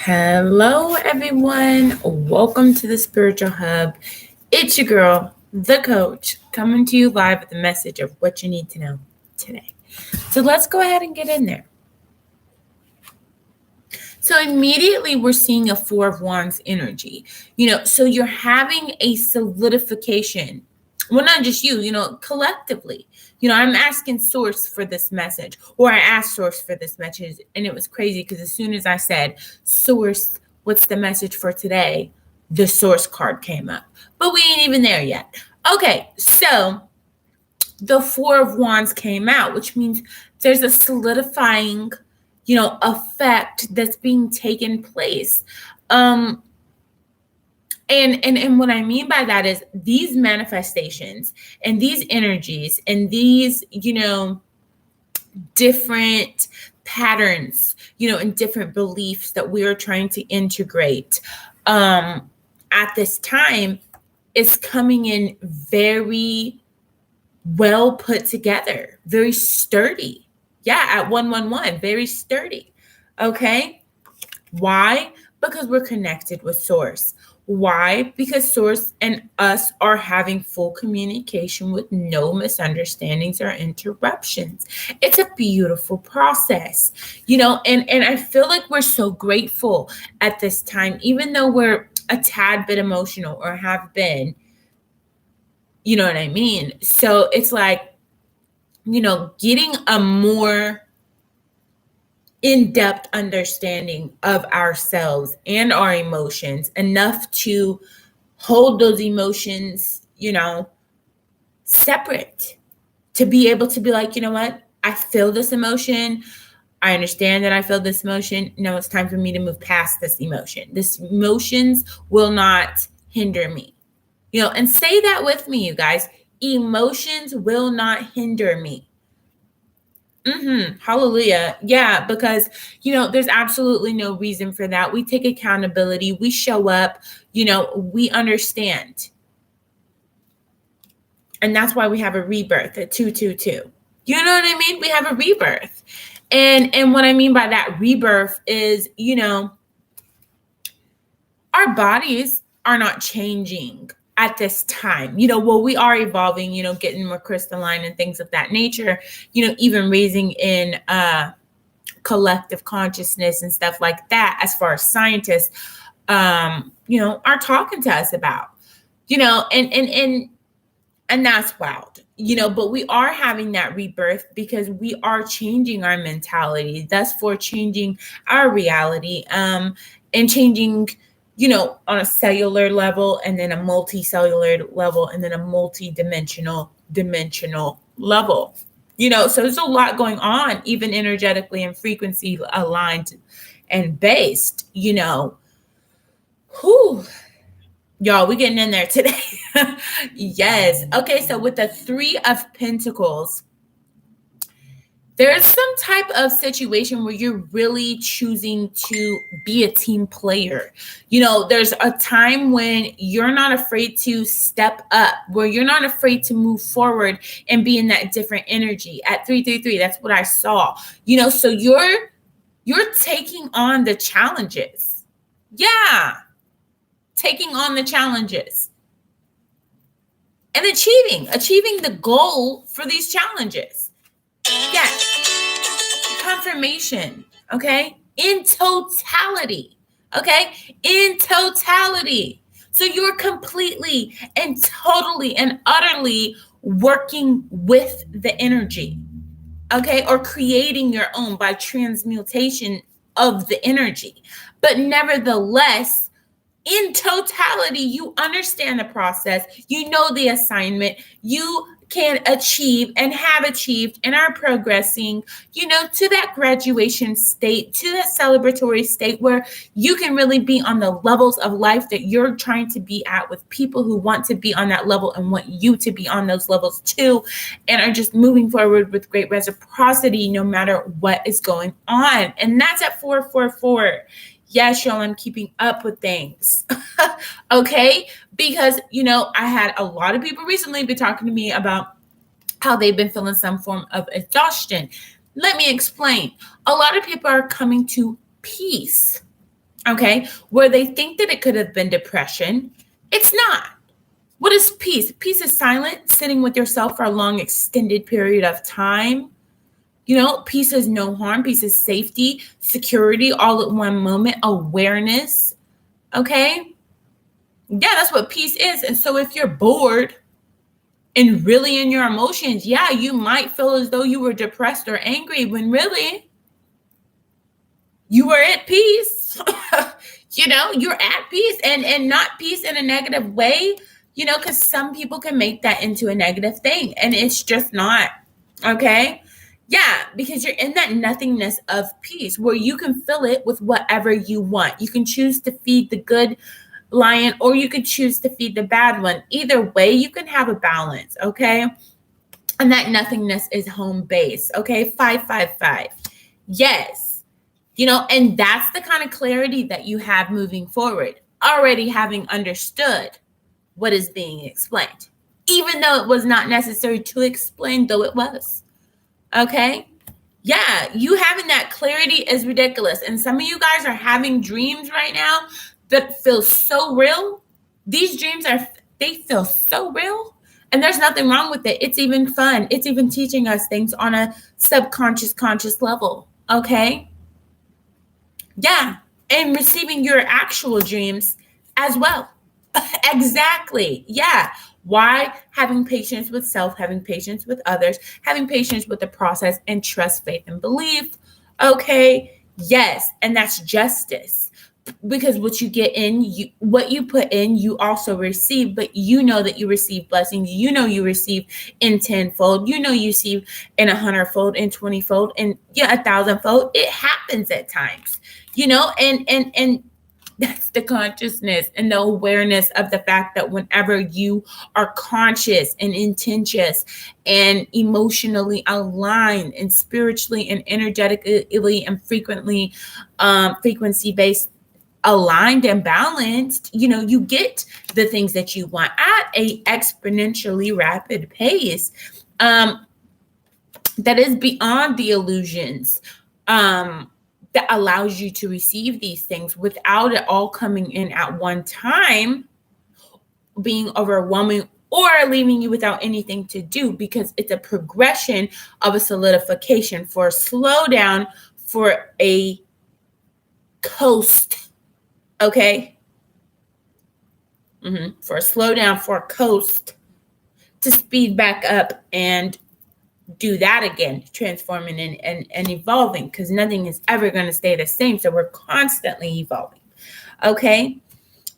Hello, everyone. Welcome to the Spiritual Hub. It's your girl, the coach, coming to you live with a message of what you need to know today. So let's go ahead and get in there. So immediately we're seeing a Four of Wands energy. So you're having a solidification. Well, not just you, collectively. I'm asking Source for this message, or I asked Source for this message, and it was crazy because as soon as I said, Source, what's the message for today? The Source card came up. But we ain't even there yet. Okay, so the Four of Wands came out, which means there's a solidifying effect that's being taken place. And what I mean by that is these manifestations and these energies and these, different patterns, and different beliefs that we are trying to integrate at this time is coming in very well put together, very sturdy. Yeah, at 111, very sturdy. Okay. Why? Because we're connected with Source. Why? Because Source and us are having full communication with no misunderstandings or interruptions. It's a beautiful process, and I feel like we're so grateful at this time, even though we're a tad bit emotional or have been, you know what I mean? So it's like, getting a more in-depth understanding of ourselves and our emotions enough to hold those emotions, separate, to be able to be like, you know what? I feel this emotion. I understand that I feel this emotion. No, it's time for me to move past this emotion. This emotions will not hinder me. And say that with me, you guys. Emotions will not hinder me. Hallelujah. Yeah, because, there's absolutely no reason for that. We take accountability. We show up, we understand. And that's why we have a rebirth at 222. You know what I mean? We have a rebirth. And what I mean by that rebirth is, our bodies are not changing at this time. We are evolving, getting more crystalline and things of that nature, even raising in collective consciousness and stuff like that, as far as scientists, are talking to us about, and that's wild, but we are having that rebirth because we are changing our mentality, thus for changing our reality, and changing, on a cellular level, and then a multicellular level, and then a dimensional level. So there's a lot going on, even energetically and frequency aligned and based, Whew. Y'all, we getting in there today. Yes. Okay, so with the Three of Pentacles, there's some type of situation where you're really choosing to be a team player. There's a time when you're not afraid to step up, where you're not afraid to move forward and be in that different energy. At 333, that's what I saw. So you're taking on the challenges. Yeah. Taking on the challenges and achieving the goal for these challenges. Yes. Confirmation. Okay. In totality. Okay. In totality. So you're completely and totally and utterly working with the energy. Okay. Or creating your own by transmutation of the energy. But nevertheless, in totality, you understand the process, the assignment, you can achieve and have achieved and are progressing, to that graduation state, to that celebratory state where you can really be on the levels of life that you're trying to be at, with people who want to be on that level and want you to be on those levels too, and are just moving forward with great reciprocity no matter what is going on. And that's at 444. Yes, y'all, I'm keeping up with things. Okay? Because, I had a lot of people recently be talking to me about how they've been feeling some form of exhaustion. Let me explain. A lot of people are coming to peace. okay, where they think that it could have been depression. It's not. What is peace? Peace is silent, sitting with yourself for a long, extended period of time. Peace is no harm. Peace is safety, security, all at one moment, awareness. Okay? Yeah, that's what peace is. And so if you're bored and really in your emotions, yeah, you might feel as though you were depressed or angry when really you were at peace. You're at peace and not peace in a negative way, because some people can make that into a negative thing and it's just not. Okay? Yeah, because you're in that nothingness of peace where you can fill it with whatever you want. You can choose to feed the good lion or you could choose to feed the bad one. Either way, you can have a balance, okay? And that nothingness is home base, okay? 555. Yes. And that's the kind of clarity that you have moving forward, already having understood what is being explained, even though it was not necessary to explain, though it was. Okay? Yeah, you having that clarity is ridiculous. And some of you guys are having dreams right now that feel so real. These dreams they feel so real. And there's nothing wrong with it. It's even fun. It's even teaching us things on a subconscious, conscious level. Okay? Yeah. And receiving your actual dreams as well. Exactly. Yeah. Why? Having patience with self, having patience with others, having patience with the process, and trust, faith, and belief. Okay. Yes. And that's justice. Because what you get in, what you put in, you also receive, but you know that you receive blessings. You know you receive in 10-fold. You know you receive in 100-fold, in 20-fold, and 1,000-fold. It happens at times, and that's the consciousness and the awareness of the fact that whenever you are conscious and intentions and emotionally aligned and spiritually and energetically and frequency-based aligned and balanced, you get the things that you want at a exponentially rapid pace that is beyond the illusions that allows you to receive these things without it all coming in at one time, being overwhelming or leaving you without anything to do, because it's a progression of a solidification for a slowdown, for a coast. Okay? For a slowdown, for a coast to speed back up and do that again, transforming and evolving, because nothing is ever going to stay the same. So we're constantly evolving. Okay.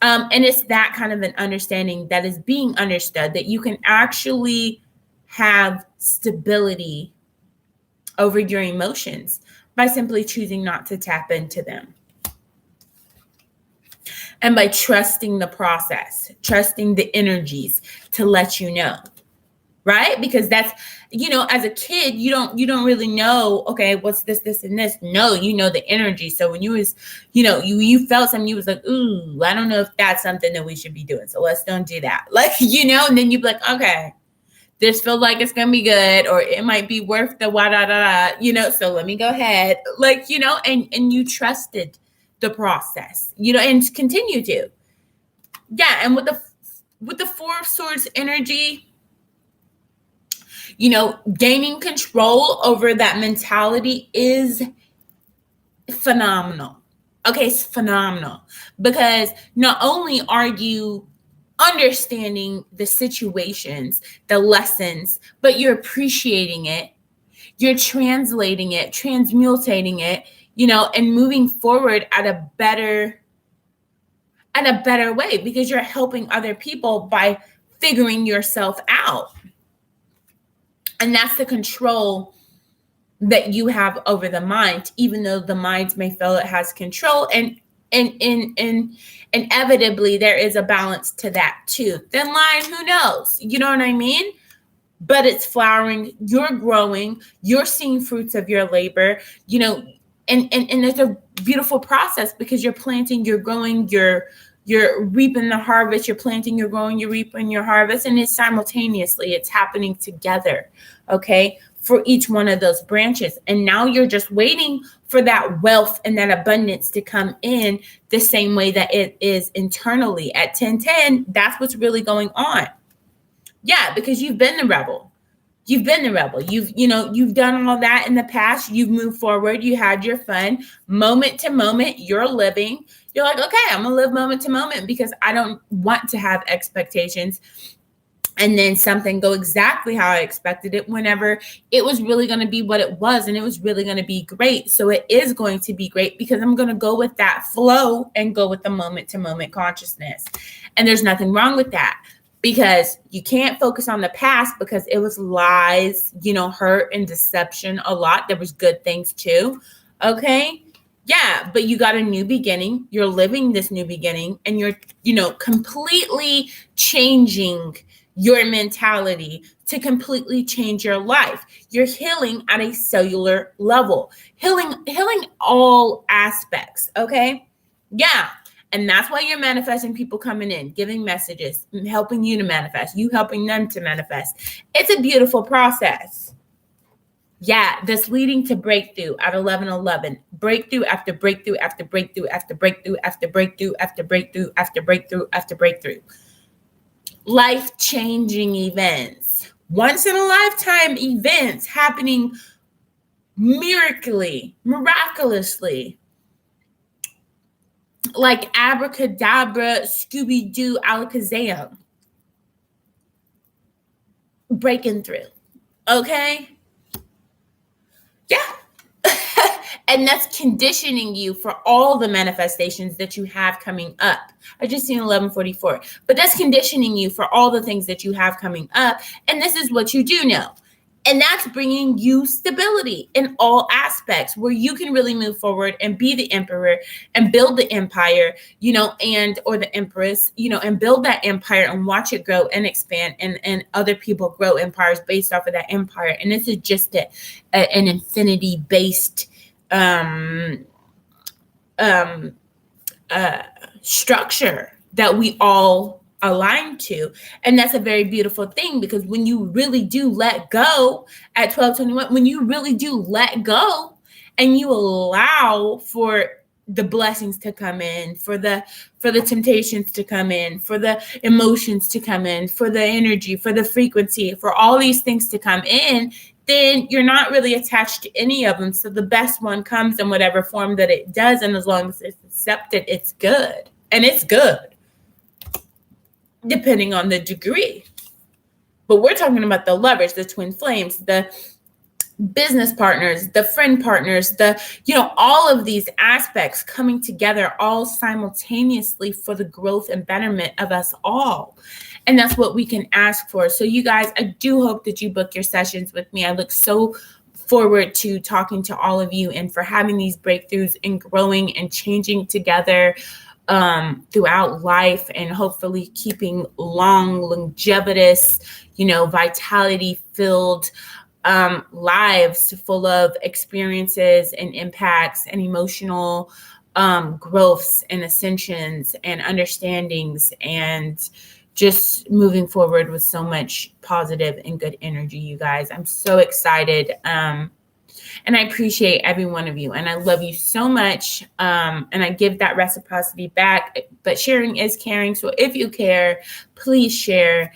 And it's that kind of an understanding that is being understood, that you can actually have stability over your emotions by simply choosing not to tap into them. And by trusting the process, trusting the energies to let you know. Right? Because that's, as a kid, you don't really know, okay, what's this, and this. No, the energy. So when you was, you felt something, you was like, ooh, I don't know if that's something that we should be doing. So let's don't do that. And then you'd be like, okay, this feels like it's going to be good, or it might be worth the so let me go ahead. And you trusted the process, and continue to. Yeah. And with the Four of Swords energy, gaining control over that mentality is phenomenal. Okay, it's phenomenal, because not only are you understanding the situations, the lessons, but you're appreciating it, you're translating it, transmutating it, and moving forward at a better way, because you're helping other people by figuring yourself out. And that's the control that you have over the mind, even though the mind may feel it has control. And inevitably, there is a balance to that too. Thin line, who knows? You know what I mean? But it's flowering. You're growing. You're seeing fruits of your labor. And it's a beautiful process, because you're planting, you're growing, you're reaping the harvest. You're planting, you're growing, you're reaping your harvest, and it's simultaneously. It's happening together. Okay. for each one of those branches. And now you're just waiting for that wealth and that abundance to come in the same way that it is internally. At 1010, that's what's really going on. Yeah, because you've been the rebel. You've been the rebel. You've done all that in the past. You've moved forward. You had your fun. Moment to moment, you're living. You're like, okay, I'm going to live moment to moment because I don't want to have expectations and then something go exactly how I expected it whenever it was really going to be what it was, and it was really going to be great. So it is going to be great because I'm going to go with that flow and go with the moment to moment consciousness. And there's nothing wrong with that, because you can't focus on the past because it was lies, hurt and deception a lot. There was good things too. Okay. Yeah, but you got a new beginning. You're living this new beginning, and you're, completely changing your mentality to completely change your life. You're healing at a cellular level, healing all aspects. Okay. Yeah. And that's why you're manifesting people coming in, giving messages, helping you to manifest, you helping them to manifest. It's a beautiful process. Yeah, that's leading to breakthrough at 1111. Breakthrough after breakthrough after breakthrough after breakthrough after breakthrough after breakthrough after breakthrough after breakthrough. Life-changing events, once in a lifetime events happening miraculously, like abracadabra, Scooby-Doo, Alakazam, breaking through. Okay? Yeah. And that's conditioning you for all the manifestations that you have coming up. I just seen 1144. But that's conditioning you for all the things that you have coming up. And this is what you do know. And that's bringing you stability in all aspects where you can really move forward and be the emperor and build the empire, or the empress, and build that empire and watch it grow and expand, and other people grow empires based off of that empire. And this is just an infinity based structure that we all align to. And that's a very beautiful thing, because when you really do let go at 1221, when you really do let go and you allow for the blessings to come in, for the temptations to come in, for the emotions to come in, for the energy, for the frequency, for all these things to come in, then you're not really attached to any of them. So the best one comes in whatever form that it does. And as long as it's accepted, it's good. And it's good, depending on the degree. But we're talking about the lovers, the twin flames, the business partners, the friend partners, all of these aspects coming together all simultaneously for the growth and betterment of us all. And that's what we can ask for. So you guys, I do hope that you book your sessions with me. I look so forward to talking to all of you and for having these breakthroughs and growing and changing together throughout life, and hopefully keeping longevitous, vitality filled lives full of experiences and impacts and emotional growths and ascensions and understandings, and just moving forward with so much positive and good energy, you guys. I'm so excited. And I appreciate every one of you. And I love you so much. And I give that reciprocity back. But sharing is caring. So if you care, please share,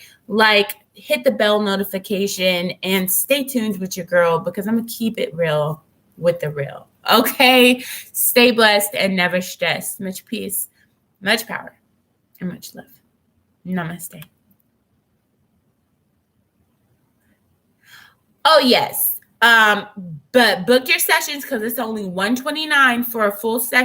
hit the bell notification, and stay tuned with your girl, because I'm going to keep it real with the real. Okay? Stay blessed and never stressed. Much peace, much power, and much love. Namaste. Oh, yes. But book your sessions, because it's only $129 for a full session.